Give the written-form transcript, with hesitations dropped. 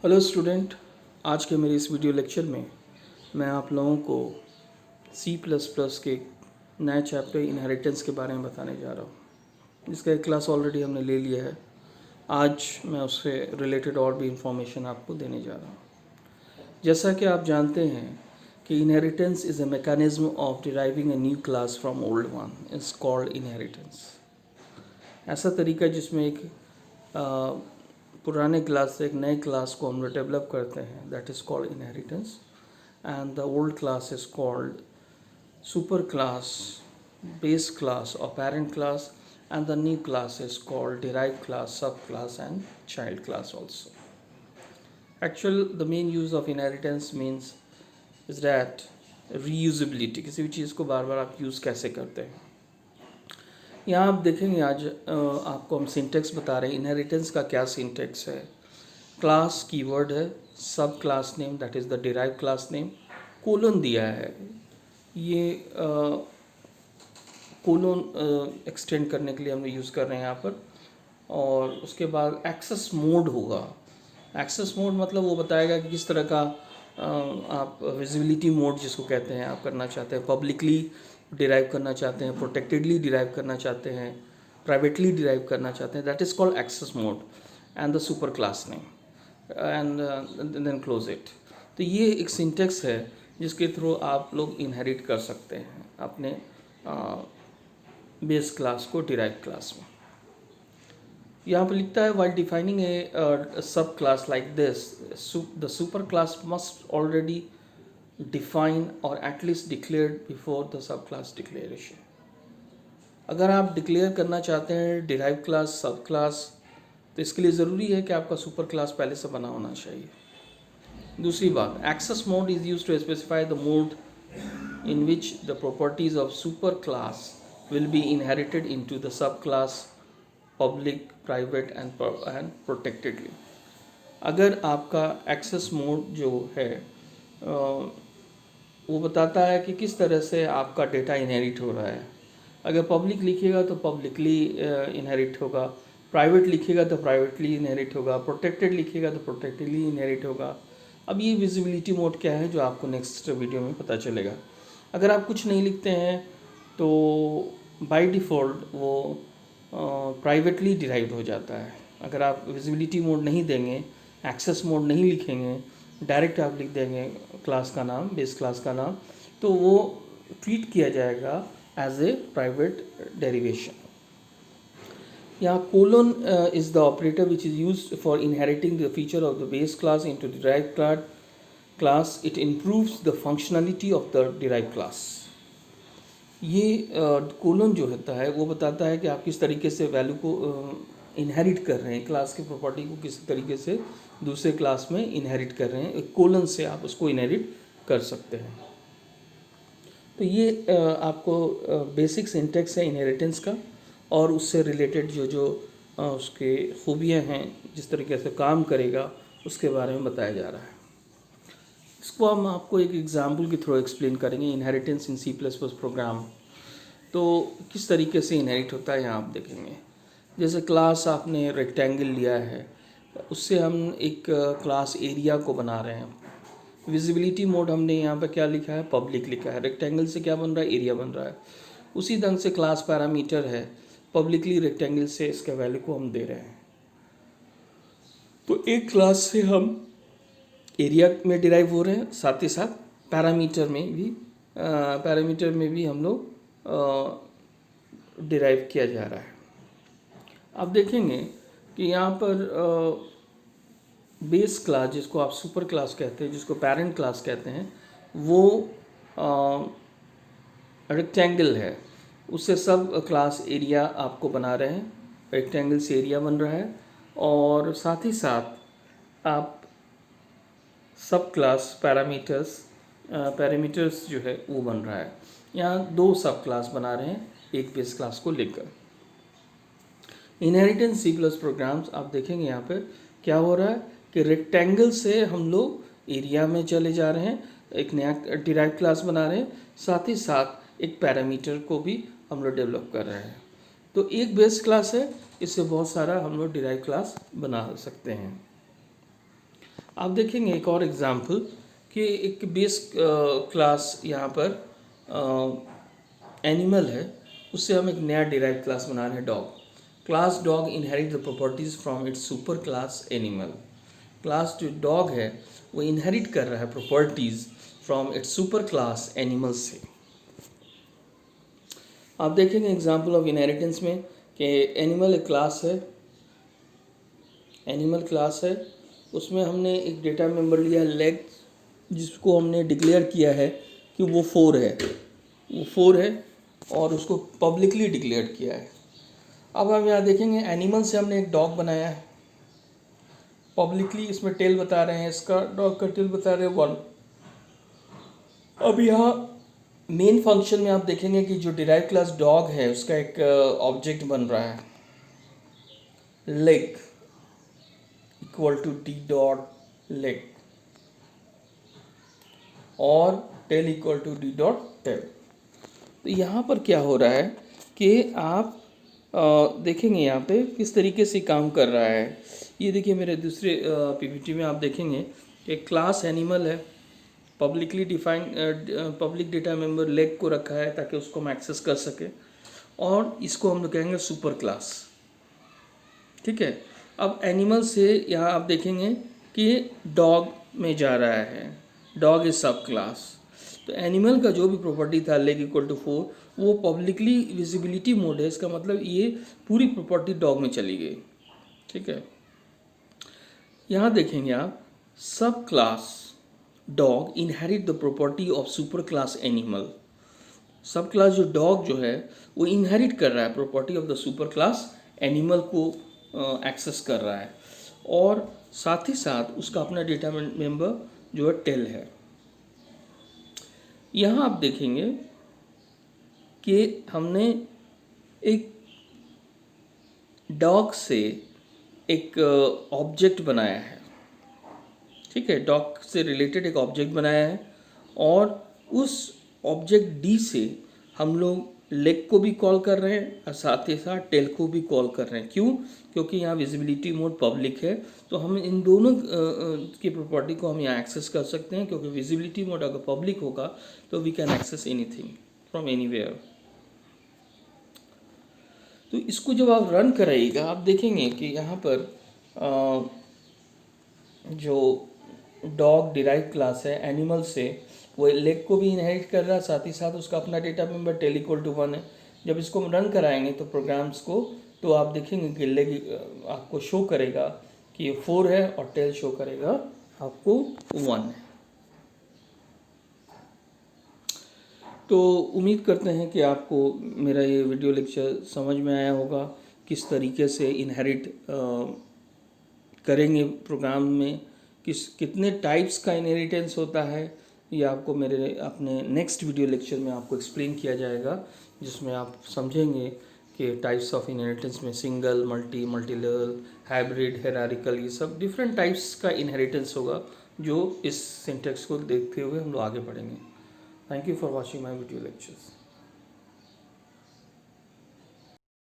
Hello student, आज के मेरे इस वीडियो लेक्चर में मैं आप लोगों को C++ के नए चैप्टर इनहेरिटेंस के बारे में बताने जा रहा हूँ, जिसका एक क्लास ऑलरेडी हमने ले लिया है। आज मैं उससे रिलेटेड और भी इंफॉर्मेशन आपको देने जा रहा हूँ। जैसा कि आप जानते हैं कि inheritance is a mechanism of deriving a new class from old one is called inheritance. ऐसा तरीका जिसमें एक पुराने क्लास से एक नए क्लास को हम लोग डेवलप करते हैं, that is called inheritance, and the old class is called super class, base class और parent class, and the new class is called derived class, subclass and child class also. The main use of inheritance means is that reusability, किसी भी चीज़ को बार बार आप use कैसे करते हैं। यहाँ आप देखेंगे आज आपको हम सिंटेक्स बता रहे हैं। इनहेरिटेंस का क्या सिंटेक्स है। क्लास कीवर्ड है, सब class name that is the derive class name, colon दिया है, ये कोलन एक्सटेंड करने के लिए हम यूज़ कर रहे हैं यहाँ पर। और उसके बाद एक्सेस मोड होगा। एक्सेस मोड मतलब वो बताएगा कि किस तरह का आप विजिबिलिटी मोड जिसको कहते हैं आप करना चाहते हैं, पब्लिकली डिराइव करना चाहते हैं, प्रोटेक्टेडली डिराइव करना चाहते हैं, प्राइवेटली डिराइव करना चाहते हैं, that is called access mode and the super class name and then close it. तो ये एक सिंटेक्स है जिसके थ्रू आप लोग इनहेरिट कर सकते हैं अपने बेस क्लास को डिराइव क्लास में। यहाँ पर लिखता है while defining a subclass like this, the superclass must already define or at least declared before the subclass declaration. अगर आप डिक्लेयर करना चाहते हैं डिराइव क्लास, सब क्लास, तो इसके लिए ज़रूरी है कि आपका सुपर क्लास पहले से बना होना चाहिए। दूसरी बात, access mode is use to specify the mode in which the properties of super class will be inherited into the sub class public, private and protectedly. अगर आपका एक्सेस मोड जो है वो बताता है कि किस तरह से आपका डेटा इनहेरिट हो रहा है। अगर पब्लिक लिखिएगा तो पब्लिकली इनहेरिट होगा, प्राइवेट लिखिएगा तो प्राइवेटली इनहेरिट होगा, प्रोटेक्टेड लिखिएगा तो प्रोटेक्टेडली इनहेरिट होगा। अब ये विजिबिलिटी मोड क्या है जो आपको नेक्स्ट वीडियो में पता चलेगा। अगर आप कुछ नहीं लिखते हैं तो बाय डिफ़ॉल्ट वो प्राइवेटली डिराइव्ड हो जाता है। अगर आप विजिबिलिटी मोड नहीं देंगे, एक्सेस मोड नहीं लिखेंगे, डायरेक्ट आप लिख देंगे क्लास का नाम, बेस क्लास का नाम, तो वो ट्रीट किया जाएगा एज ए प्राइवेट डेरिवेशन। यहाँ colon is the operator which is used for inheriting the feature of the base class into derived class. It improves the functionality of the derived class. ये colon जो होता है वो बताता है कि आप किस तरीके से वैल्यू को इनहेरिट कर रहे हैं, क्लास की प्रॉपर्टी को किस तरीके से दूसरे क्लास में इनहेरिट कर रहे हैं। एक कोलन से आप उसको इनहेरिट कर सकते हैं। तो ये आपको बेसिक सिंटेक्स है इनहेरिटेंस का, और उससे रिलेटेड जो जो उसके खूबियाँ हैं, जिस तरीके से काम करेगा, उसके बारे में बताया जा रहा है। इसको हम आपको एक एग्जाम्पल के थ्रू एक्सप्लेन करेंगे। इनहेरिटेंस इन C++ प्रोग्राम तो किस तरीके से इनहेरिट होता है यहाँ आप देखेंगे। जैसे क्लास आपने रेक्टेंगल लिया है, उससे हम एक क्लास एरिया को बना रहे हैं। विजिबिलिटी मोड हमने यहाँ पर क्या लिखा है, पब्लिक लिखा है। रेक्टेंगल से क्या बन रहा है, एरिया बन रहा है। उसी ढंग से क्लास पैरामीटर है, पब्लिकली रेक्टेंगल से इसके वैल्यू को हम दे रहे हैं। तो एक क्लास से हम एरिया में डिराइव हो रहे हैं, साथ ही साथ पैरामीटर में भी हम लोग डिराइव किया जा रहा है। आप देखेंगे कि यहाँ पर बेस क्लास, जिसको आप सुपर क्लास कहते हैं, जिसको पेरेंट क्लास कहते हैं, वो रेक्टेंगल है। उससे सब क्लास एरिया आपको बना रहे हैं, रेक्टेंगल से एरिया बन रहा है, और साथ ही साथ आप सब क्लास पैरामीटर्स जो है वो बन रहा है। यहाँ दो सब क्लास बना रहे हैं एक बेस क्लास को लेकर। इनहेरिटेंस C+ प्रोग्राम्स आप देखेंगे यहाँ पे क्या हो रहा है कि रेक्टेंगल से हम लोग एरिया में चले जा रहे हैं, एक नया डिराइव क्लास बना रहे हैं, साथ ही साथ एक पैरामीटर को भी हम लोग डेवलप कर रहे हैं। तो एक बेस क्लास है, इससे बहुत सारा हम लोग डिराइव क्लास बना सकते हैं। आप देखेंगे एक और एग्जाम्पल कि एक बेस क्लास यहाँ पर एनिमल है, उससे हम एक नया डिराइव क्लास बना रहे हैं dog. Class dog inherit the properties from its super class animal. Class जो डॉग है वो इनहेरिट कर रहा है properties from its super class animal से। आप देखेंगे एग्जाम्पल ऑफ इनहेरिटेंस में कि एनिमल एक क्लास है, एनिमल क्लास है, उसमें हमने एक डेटा मेंबर लिया है लेग, जिसको हमने डिक्लेयर किया है कि वो 4 है, वो 4 है और उसको पब्लिकली डिक्लेयर किया है। अब हम यहाँ देखेंगे एनिमल से हमने एक डॉग बनाया है, पब्लिकली इसमें टेल बता रहे हैं, इसका डॉग का टेल बता रहे हैं 1। अब यहाँ मेन फंक्शन में आप देखेंगे कि जो डिराइव क्लास डॉग है उसका एक ऑब्जेक्ट बन रहा है, leg equal to D dot leg और tail equal to D dot tail. तो यहाँ पर क्या हो रहा है कि आप देखेंगे यहाँ पे किस तरीके से काम कर रहा है। ये देखिए मेरे दूसरे पीपीटी में आप देखेंगे एक क्लास एनिमल है, publicly define public data member leg को रखा है ताकि उसको हम एक्सेस कर सके, और इसको हम लोग कहेंगे सुपर क्लास। ठीक है, अब एनिमल से यहाँ आप देखेंगे कि डॉग में जा रहा है, डॉग इज सब क्लास। तो एनिमल का जो भी प्रॉपर्टी था लेग इक्वल टू 4 वो पब्लिकली विजिबिलिटी मोड है, इसका मतलब ये पूरी प्रॉपर्टी डॉग में चली गई। ठीक है, यहाँ देखेंगे आप सब class dog inherit the property of super class animal. सब क्लास जो डॉग जो है वो इनहेरिट कर रहा है property of the super class animal को एक्सेस कर रहा है, और साथ ही साथ उसका अपना डेटा मेंबर जो है टेल है। यहाँ आप देखेंगे कि हमने एक डॉग से एक ऑब्जेक्ट बनाया है। ठीक है, डॉग से रिलेटेड एक ऑब्जेक्ट बनाया है, और उस ऑब्जेक्ट डी से हम लोग लेग को भी कॉल कर रहे हैं और साथ ही साथ टेल को भी कॉल कर रहे हैं। क्यों? क्योंकि यहाँ विजिबिलिटी मोड पब्लिक है, तो हम इन दोनों की प्रॉपर्टी को हम यहाँ एक्सेस कर सकते हैं, क्योंकि विजिबिलिटी मोड अगर पब्लिक होगा तो we can access anything from anywhere. तो इसको जब आप रन कराइएगा आप देखेंगे कि यहाँ पर जो डॉग डिराइव क्लास है एनिमल से वो लेग को भी इनहेरिट कर रहा है, साथ ही साथ उसका अपना data member tail equal to 1 है। जब इसको हम रन कराएंगे तो प्रोग्राम्स को, तो आप देखेंगे कि लेग आपको शो करेगा कि ये 4 है और टेल शो करेगा आपको 1 है। तो उम्मीद करते हैं कि आपको मेरा ये वीडियो लेक्चर समझ में आया होगा, किस तरीके से इनहेरिट करेंगे प्रोग्राम में, कितने टाइप्स का इनहेरिटेंस होता है, ये आपको मेरे अपने नेक्स्ट वीडियो लेक्चर में आपको एक्सप्लेन किया जाएगा, जिसमें आप समझेंगे कि टाइप्स ऑफ इनहेरिटेंस में single, multi, multilevel, hybrid, hierarchical, ये सब डिफरेंट टाइप्स का इनहेरिटेंस होगा, जो इस सिंटेक्स को देखते हुए हम लोग आगे बढ़ेंगे। Thank you for watching my video lectures.